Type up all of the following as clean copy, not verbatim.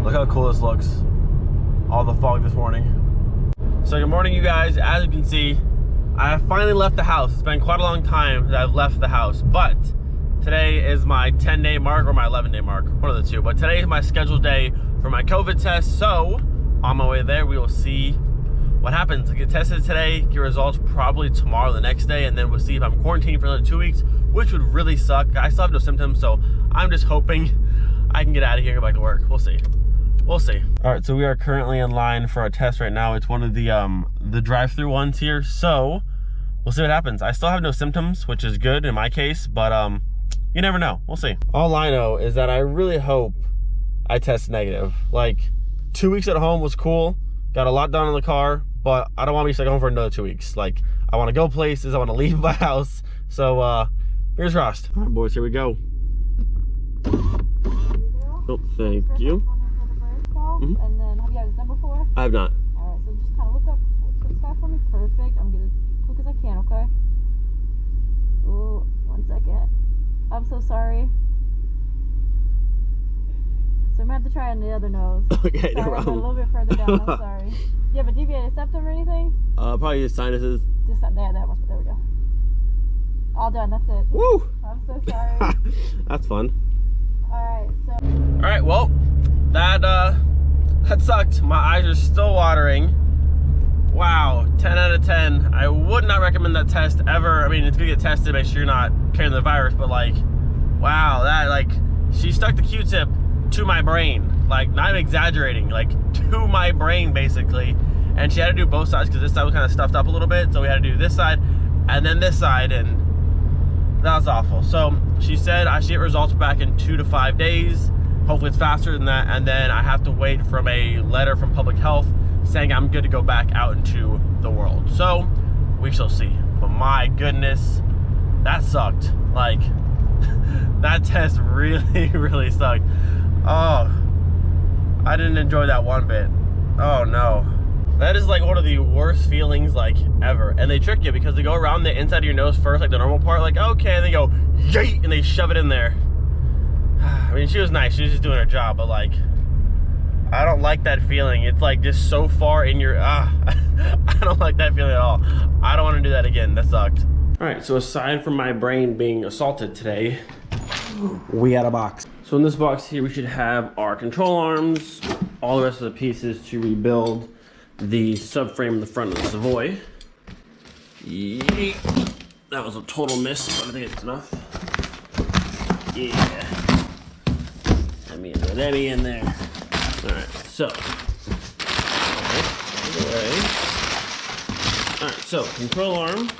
Look how cool this looks. All the fog this morning. So good morning, you guys. As you can see, I have finally left the house. It's been quite a long time that I've left the house, but today is my 10-day mark or my 11-day mark, one of the two. But today is my scheduled day for my COVID test. So on my way there, we will see what happens. I get tested today, get results probably tomorrow, the next day, and then we'll see if I'm quarantined for another 2 weeks, which would really suck. I still have no symptoms, so I'm just hoping I can get out of here and go back to work. We'll see. We'll see. All right, so we are currently in line for our test right now. It's one of the drive-through ones here, so we'll see what happens. I still have no symptoms, which is good in my case, but you never know. We'll see. All I know is that I really hope I test negative. Like, 2 weeks at home was cool. Got a lot done in the car, but I don't want to be stuck home for another 2 weeks. Like, I want to go places. I want to leave my house. So, fingers crossed. All right, boys, here we go. Oh, thank you. And then, have you guys done before? I have not. Alright, so just kind of look up to the sky for me. Perfect. I'm getting as quick as I can, okay? Oh, 1 second. I'm so sorry. So I'm going to have to try on the other nose. Okay, no sorry, problem. I'm a little bit further down. I'm sorry. Do you have a deviated septum or anything? Probably just sinuses. Just there, there we go. All done, that's it. Woo! I'm so sorry. That's fun. Alright, so. Alright, well, that sucked. My eyes are still watering. Wow, 10 out of 10. I would not recommend that test ever. I mean, it's gonna get tested, make sure you're not carrying the virus, but like, wow, she stuck the Q-tip to my brain. Like, not even exaggerating, like to my brain basically. And she had to do both sides because this side was kind of stuffed up a little bit. So we had to do this side and then this side, and that was awful. So she said I should get results back in 2 to 5 days. Hopefully it's faster than that, and then I have to wait from a letter from public health saying I'm good to go back out into the world. So we shall see. But my goodness, that sucked. Like, that test really, really sucked. Oh, I didn't enjoy that one bit. Oh no. That is like one of the worst feelings like ever. And they trick you because they go around the inside of your nose first, like the normal part, like okay, and they go yay, and they shove it in there. I mean, she was nice, she was just doing her job, but like, I don't like that feeling. It's like just so far in your, I don't like that feeling at all. I don't want to do that again, that sucked. All right, so aside from my brain being assaulted today, we got a box. So in this box here, we should have our control arms, all the rest of the pieces to rebuild the subframe in the front of the Savoy. Yeet. That was a total miss, but I think it's enough. Yeah. Let me in there. Alright, so. Alright, so control arm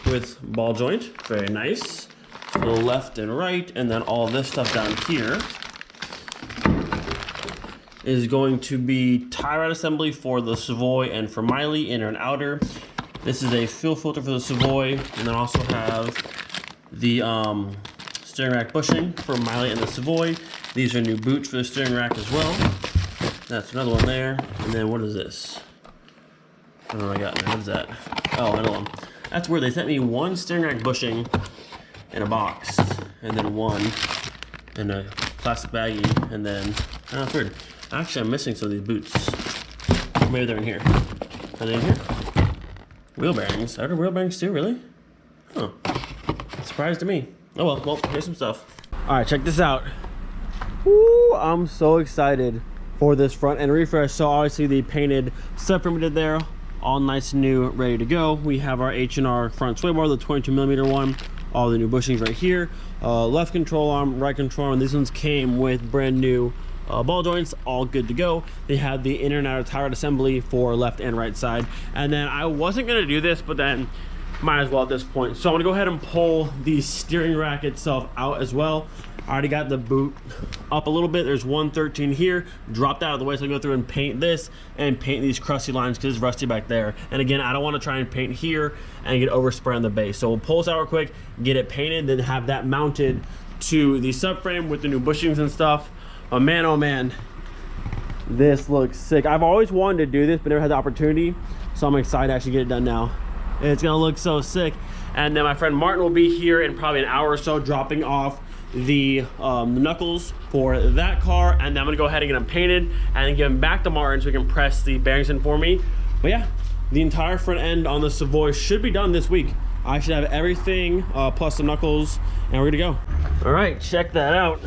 with ball joint. Very nice. To the left and right, and then all this stuff down here is going to be tie rod assembly for the Savoy and for Miley, inner and outer. This is a fuel filter for the Savoy, and then also have the steering rack bushing for Miley and the Savoy. These are new boots for the steering rack as well. That's another one there. And then what is this? I don't know what I got in there. What is that? Oh, another one. That's weird. They sent me one steering rack bushing in a box, and then one in a plastic baggie, and then, oh, that's weird. Actually, I'm missing some of these boots. Maybe they're in here. Are they in here? Wheel bearings. Are there wheel bearings too, really? Huh. Surprise to me. Oh well, here's some stuff. All right, check this out. Woo, I'm so excited for this front end refresh. So obviously the painted subframe we did there, all nice and new, ready to go. We have our H&R front sway bar, the 22mm one, all the new bushings right here. Left control arm, right control arm. These ones came with brand new ball joints, all good to go. They had the inner and outer tie rod assembly for left and right side. And then I wasn't gonna do this, but then might as well at this point. So I'm gonna go ahead and pull the steering rack itself out as well. I already got the boot up a little bit. There's 113 here, dropped out of the way, so I go through and paint this and paint these crusty lines because it's rusty back there. And again, I don't want to try and paint here and get overspray on the base. So we'll pull this out real quick, get it painted, then have that mounted to the subframe with the new bushings and stuff. Oh man, this looks sick. I've always wanted to do this, but never had the opportunity. So I'm excited to actually get it done now. It's gonna look so sick. And then my friend Martin will be here in probably an hour or so, dropping off the knuckles for that car, and then I'm gonna go ahead and get them painted and then give them back to Martin so he can press the bearings in for me. But yeah, the entire front end on the Savoy should be done this week. I should have everything plus the knuckles, and we're gonna go. All right, check that out.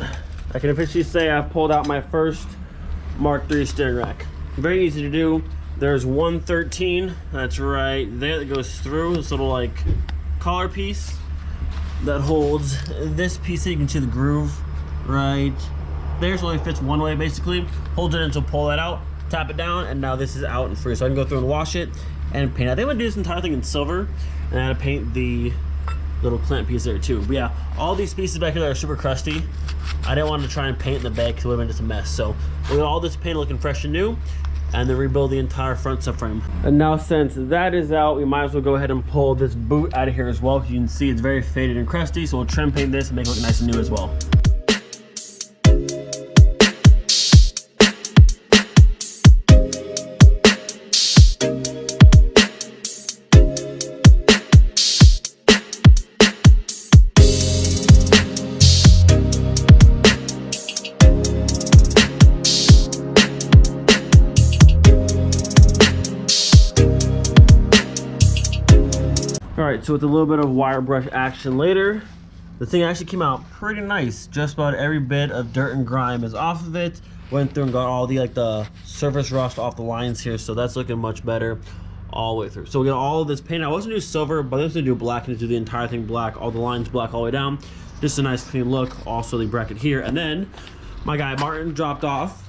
I can officially say I've pulled out my first Mark III steering rack. Very easy to do. There's 113, that's right there, that goes through this little like collar piece that holds this piece. So you can see the groove right there, so it only fits one way basically. Holds it in, so pull that out, tap it down, and now this is out and free. So I can go through and wash it and paint it. I think I'm gonna do this entire thing in silver, and I had to paint the little clamp piece there too. But yeah, all these pieces back here are super crusty. I didn't want to try and paint in the back because it would have been just a mess. So we got all this paint looking fresh and new, and then rebuild the entire front subframe. And now since that is out, we might as well go ahead and pull this boot out of here as well, because you can see it's very faded and crusty. So we'll trim paint this and make it look nice and new as well. All right, so with a little bit of wire brush action later, the thing actually came out pretty nice. Just about every bit of dirt and grime is off of it. Went through and got all the like the surface rust off the lines here, so that's looking much better all the way through. So we got all of this paint. I was gonna do silver, but I was gonna do black and do the entire thing black, all the lines black all the way down. Just a nice clean look. Also the bracket here, and then my guy Martin dropped off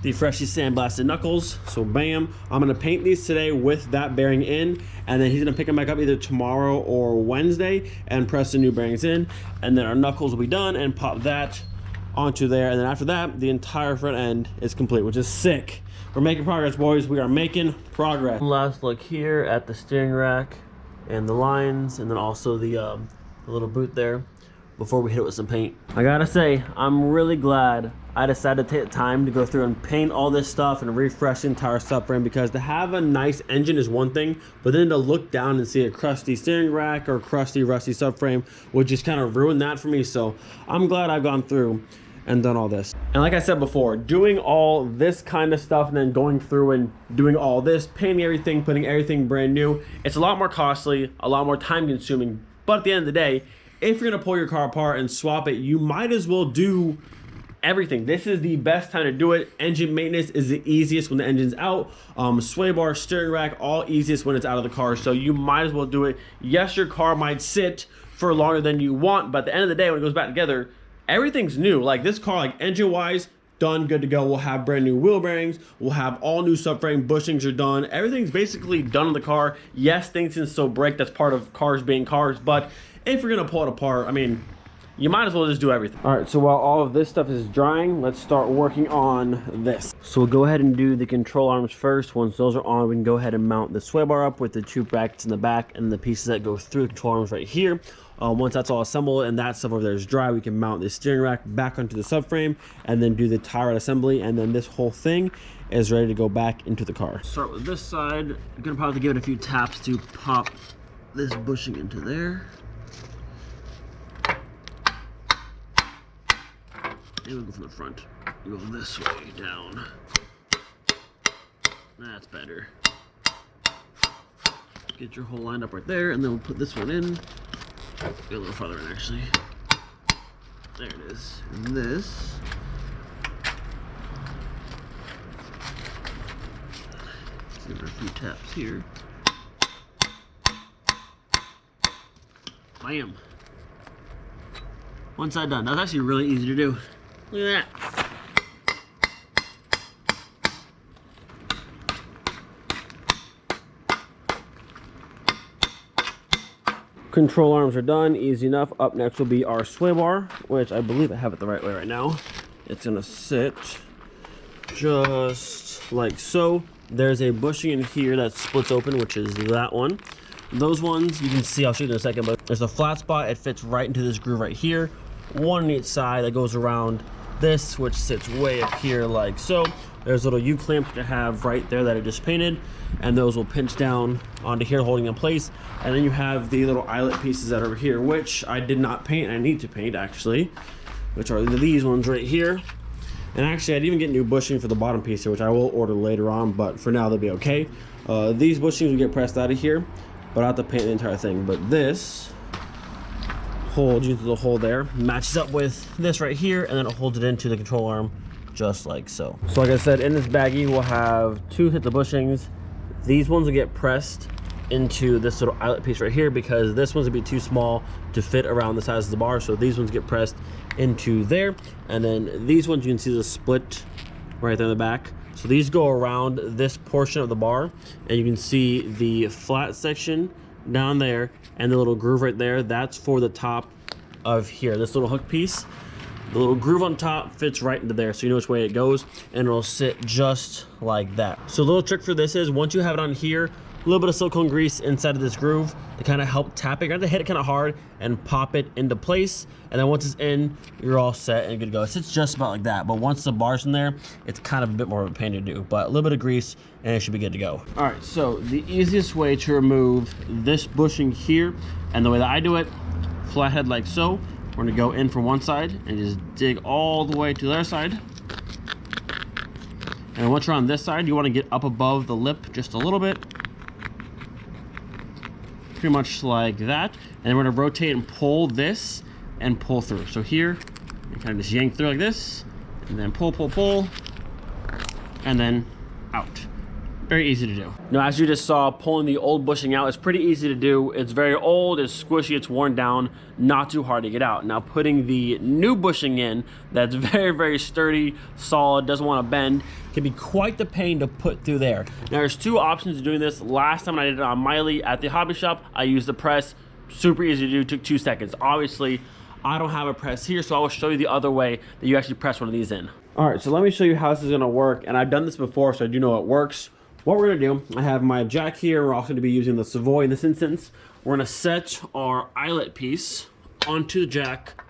the freshly sandblasted knuckles. So bam, I'm gonna paint these today with that bearing in, and then he's gonna pick them back up either tomorrow or Wednesday and press the new bearings in, and then our knuckles will be done and pop that onto there. And then after that, the entire front end is complete, which is sick. We're making progress, boys. We are making progress. Last look here at the steering rack and the lines, and then also the little boot there before we hit it with some paint. I gotta say, I'm really glad I decided to take the time to go through and paint all this stuff and refresh the entire subframe, because to have a nice engine is one thing, but then to look down and see a crusty steering rack or crusty, rusty subframe would just kind of ruin that for me. So I'm glad I've gone through and done all this. And like I said before, doing all this kind of stuff and then going through and doing all this, painting everything, putting everything brand new, it's a lot more costly, a lot more time consuming, but at the end of the day, if you're gonna pull your car apart and swap it, you might as well do everything. This is the best time to do it. Engine maintenance is the easiest when the engine's out. Sway bar, steering rack, all easiest when it's out of the car. So you might as well do it. Yes, your car might sit for longer than you want, but at the end of the day, when it goes back together, everything's new. Like this car, like engine-wise, done, good to go. We'll have brand new wheel bearings. We'll have all new subframe. Bushings are done. Everything's basically done on the car. Yes, things can still break. That's part of cars being cars, but if you're gonna pull it apart, I mean, you might as well just do everything. All right, so while all of this stuff is drying, let's start working on this. So we'll go ahead and do the control arms first. Once those are on, we can go ahead and mount the sway bar up with the two brackets in the back and the pieces that go through the control arms right here. Once that's all assembled and that stuff over there is dry, we can mount the steering rack back onto the subframe and then do the tie rod assembly, and then this whole thing is ready to go back into the car. Start with this side. I'm gonna probably give it a few taps to pop this bushing into there. We'll go from the front. Go this way down. That's better. Get your hole lined up right there, and then we'll put this one in. Get a little farther in, actually. There it is. And this. Let's give it a few taps here. Bam. One side done. That's actually really easy to do. Look at that. Control arms are done, easy enough. Up next will be our sway bar, which I believe I have it the right way right now. It's gonna sit just like so. There's a bushing in here that splits open, which is that one. Those ones you can see, I'll show you in a second, but there's a flat spot. It fits right into this groove right here. One on each side that goes around this, which sits way up here like so. There's little U-clamps to have right there that I just painted, and those will pinch down onto here, holding in place. And then you have the little eyelet pieces that are over here, which I did not paint. I need to paint, actually. which are these ones right here. And actually, I didn't even get new bushing for the bottom piece here, which I will order later on, but for now they'll be okay. These bushings will get pressed out of here, but I have to paint the entire thing. But this holds into the hole there, matches up with this right here, and then it holds it into the control arm just like so. So like I said, in this baggie we'll have 2 sets of bushings. These ones will get pressed into this little eyelet piece right here because this one's gonna be too small to fit around the size of the bar, so these ones get pressed into there. And then these ones, you can see the split right there in the back, so these go around this portion of the bar, and you can see the flat section down there and the little groove right there. That's for the top of here, this little hook piece. The little groove on top fits right into there, so you know which way it goes, and it'll sit just like that. So a little trick for this is, once you have it on here, a little bit of silicone grease inside of this groove to kind of help tap it. You're gonna hit it kind of hard and pop it into place, and then once it's in, you're all set and good to go. It sits just about like that, but once the bar's in there, it's kind of a bit more of a pain to do, but a little bit of grease and it should be good to go. All right, so the easiest way to remove this bushing here, and the way that I do it, flathead like so. We're gonna go in from one side and just dig all the way to the other side. And once you're on this side, you wanna get up above the lip just a little bit. Pretty much like that. And then we're gonna rotate and pull this and pull through. So here, you kind of just yank through like this, and then pull, pull, pull, and then out. Very easy to do. Now, as you just saw, pulling the old bushing out is pretty easy to do. It's very old, it's squishy, it's worn down, not too hard to get out. Now, putting the new bushing in, that's very, very sturdy, solid, doesn't want to bend, can be quite the pain to put through there. Now, there's 2 options to doing this. Last time I did it on Miley at the hobby shop, I used the press. Super easy to do, took 2 seconds. Obviously, I don't have a press here, so I will show you the other way that you actually press one of these in. All right, so let me show you how this is gonna work, and I've done this before, so I do know it works. What we're gonna do, I have my jack here. We're also gonna be using the Savoy in this instance. We're gonna set our eyelet piece onto the jack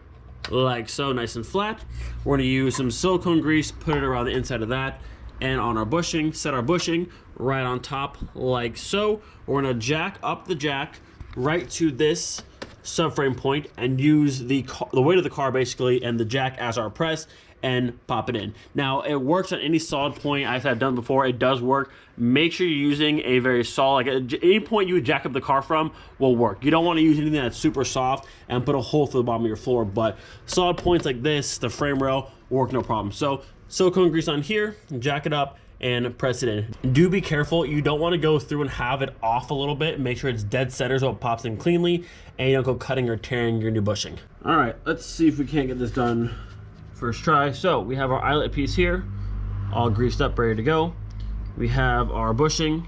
like so, nice and flat. We're gonna use some silicone grease, put it around the inside of that, and on our bushing, set our bushing right on top like so. We're gonna jack up the jack right to this subframe point and use the weight of the car basically and the jack as our press and pop it in. Now, it works on any solid point. As I've done before, it does work. Make sure you're using a very solid, like any point you would jack up the car from will work. You don't want to use anything that's super soft and put a hole through the bottom of your floor, but solid points like this, the frame rail, work no problem. So silicone grease on here, jack it up, and press it in. Do be careful. You don't want to go through and have it off a little bit. Make sure it's dead center so it pops in cleanly, and you don't go cutting or tearing your new bushing. All right, let's see if we can't get this done first try. So we have our eyelet piece here, all greased up, ready to go. We have our bushing,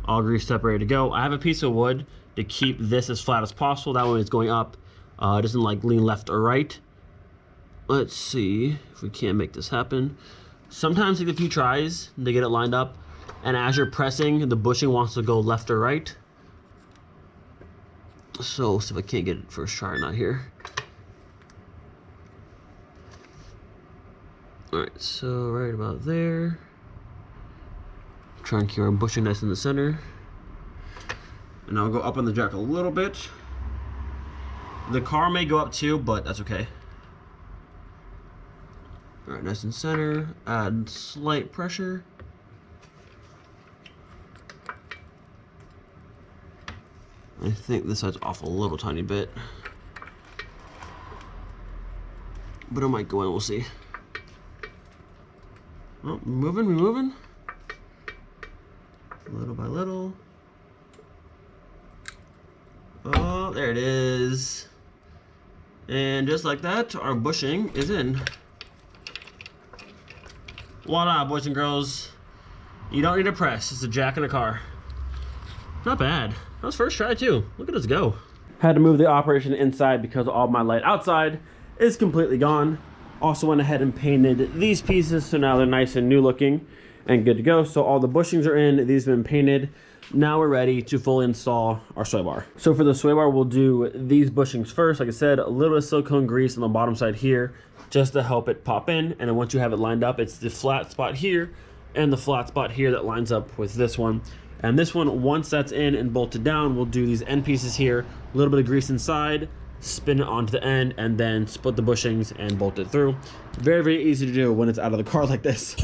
all greased up, ready to go. I have a piece of wood to keep this as flat as possible. That way it's going up, it doesn't like lean left or right. Let's see if we can't make this happen. Sometimes take a few tries to get it lined up, and as you're pressing, the bushing wants to go left or right. So see if I can't get it first try or not here. All right, so right about there. Try and keep our bushing nice in the center. And I'll go up on the jack a little bit. The car may go up too, but that's okay. All right, nice and center. Add slight pressure. I think this side's off a little tiny bit, but it might go in, we'll see. Oh, we're moving. Little by little. Oh, there it is. And just like that, our bushing is in. Voila, boys and girls. You don't need a press, it's a jack in a car. Not bad. That was first try too. Look at us go. Had to move the operation inside because all my light outside is completely gone. Also went ahead and painted these pieces, so now they're nice and new looking and good to go. So all the bushings are in, these have been painted. Now we're ready to fully install our sway bar. So for the sway bar, we'll do these bushings first. Like I said, a little bit of silicone grease on the bottom side here, just to help it pop in. And then once you have it lined up, it's the flat spot here and the flat spot here that lines up with this one. And this one, once that's in and bolted down, we'll do these end pieces here, a little bit of grease inside, spin it onto the end, and then split the bushings and bolt it through. Very, very easy to do when it's out of the car like this.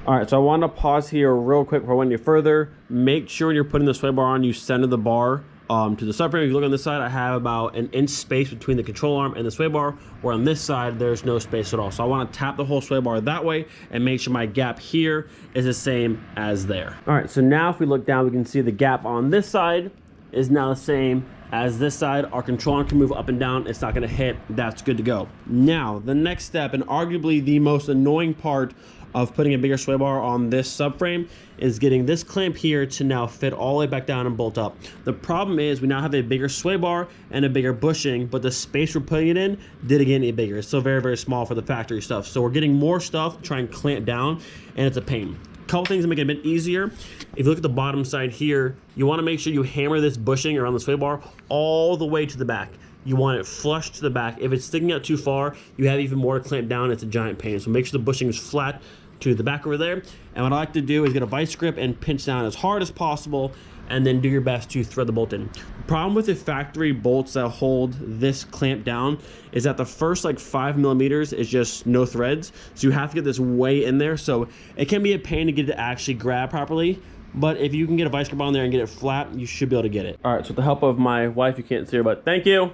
All right, so I want to pause here real quick before I went any further. Make sure when you're putting the sway bar on, you center the bar to the subframe. If you look on this side, I have about an inch space between the control arm and the sway bar, where on this side, there's no space at all. So I want to tap the whole sway bar that way and make sure my gap here is the same as there. All right, so now if we look down, we can see the gap on this side is now the same as this side. Our control arm can move up and down. It's not going to hit. That's good to go. Now, the next step, and arguably the most annoying part of putting a bigger sway bar on this subframe, is getting this clamp here to now fit all the way back down and bolt up. The problem is we now have a bigger sway bar and a bigger bushing, but the space we're putting it in didn't get any bigger. It's still very, very small for the factory stuff. So we're getting more stuff to try and clamp down, and it's a pain. Couple things to make it a bit easier. If you look at the bottom side here, you want to make sure you hammer this bushing around the sway bar all the way to the back. You want it flush to the back. If it's sticking out too far, you have even more to clamp down. It's a giant pain. So make sure the bushing is flat to the back over there. And what I like to do is get a vice grip and pinch down as hard as possible, and then do your best to thread the bolt in. The problem with the factory bolts that hold this clamp down is that the first like 5 millimeters is just no threads. So you have to get this way in there. So it can be a pain to get it to actually grab properly. But if you can get a vice grip on there and get it flat, you should be able to get it. All right, so with the help of my wife, you can't see her, but thank you.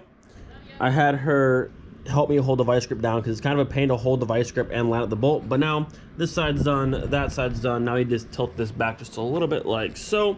I had her help me hold the vice grip down because it's kind of a pain to hold the vice grip and line up the bolt. But now this side's done, that side's done. Now you just tilt this back just a little bit like so.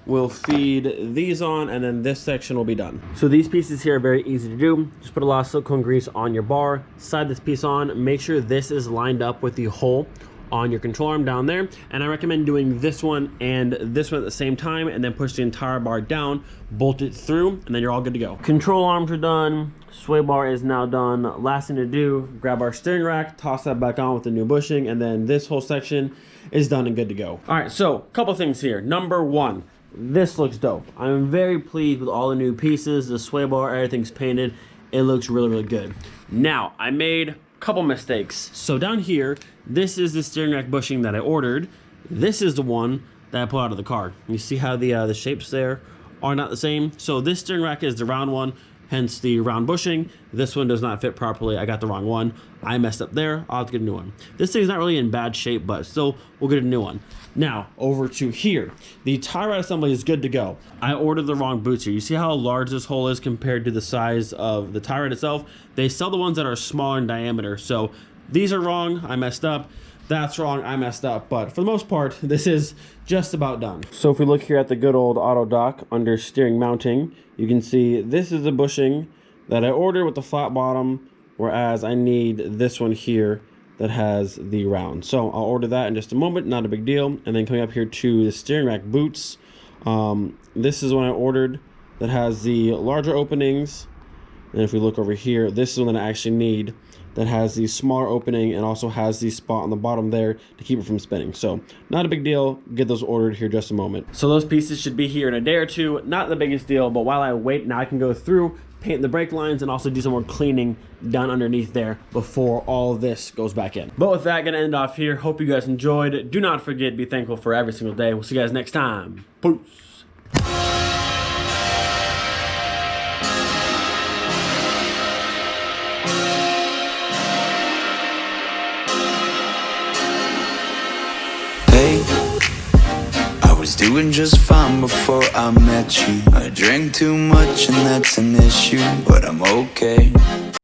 We'll feed these on, and then this section will be done. So these pieces here are very easy to do. Just put a lot of silicone grease on your bar, slide this piece on, make sure this is lined up with the hole on your control arm down there. And I recommend doing this one and this one at the same time, and then push the entire bar down, bolt it through, and then you're all good to go. Control arms are done, sway bar is now done. Last thing to do, grab our steering rack, toss that back on with the new bushing, and then this whole section is done and good to go. All right, so a couple things here. Number one, this looks dope. I'm very pleased with all the new pieces, the sway bar, everything's painted. It looks really, really good. Now, I made a couple mistakes. So down here, this is the steering rack bushing that I ordered. This is the one that I pulled out of the car. You see how the shapes there are not the same? So this steering rack is the round one, hence the round bushing. This one does not fit properly. I got the wrong one. I messed up there. I'll have to get a new one. This thing's not really in bad shape, but still, we'll get a new one. Now, over to here. The tie rod assembly is good to go. I ordered the wrong boots here. You see how large this hole is compared to the size of the tie rod itself? They sell the ones that are smaller in diameter. So these are wrong. I messed up. That's wrong. I messed up. But for the most part, this is just about done. So if we look here at the good old auto dock under steering mounting, you can see this is the bushing that I ordered with the flat bottom, whereas I need this one here that has the round. So I'll order that in just a moment, not a big deal. And then coming up here to the steering rack boots, this is one I ordered that has the larger openings. And if we look over here, this is one that I actually need that has the smaller opening and also has the spot on the bottom there to keep it from spinning. So not a big deal. Get those ordered here just a moment. So those pieces should be here in a day or two. Not the biggest deal, but while I wait, now I can go through, paint the brake lines, and also do some more cleaning down underneath there before all this goes back in. But with that, gonna end off here. Hope you guys enjoyed. Do not forget, be thankful for every single day. We'll see you guys next time. Peace. Doing just fine before I met you. I drank too much and that's an issue, but I'm okay.